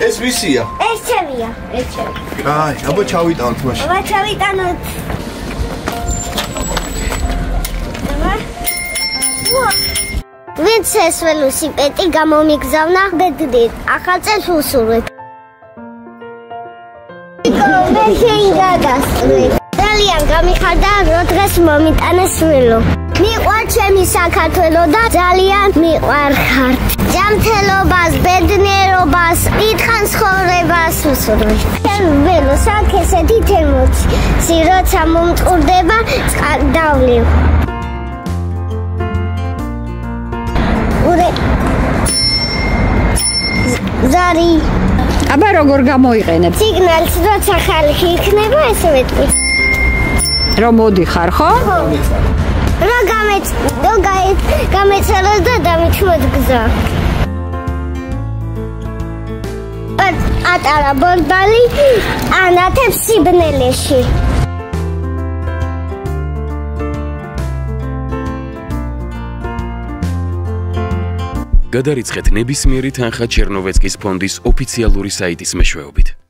ეს ვისია? ეს ჩემია. ეს ჩემი. აი, აბა ჩავიტანოთ მაშინ. აბა ჩავიტანოთ. ვინც ეს ველოსიპედი გამომიგზავნა ბედნით, ახალ წელს უსურვებ. მე შეინგადასწრე. ძალიან გამიხარდა, რომ დღეს მომიტანეს ველო. მიყვართ ჩემი საქართველო და ძალიან მიყვარხართ. ჯანმრთელობას, ბედნიერობას, დიდხან ცხოვრებას უსურვებ. ველოს აქ ესეთი ემოცი, როცა მომწყურდება, დავლიო. ზარი. აბა როგორ გამოიყენებ? სიგნალს როცა ხალხი იქნება, ესე ვეთქვი. რომ მოდიხარ, ხო? ხო. რა გამეცალო და დამიჩვეთ გზა. პატარა ბორბალი ანათებს სიბნელეში. გადარიცხეთ ნებისმიერი თანხა ჩერნოვეცკის ფონდის ოფიციალური საიტის მეშვეობით.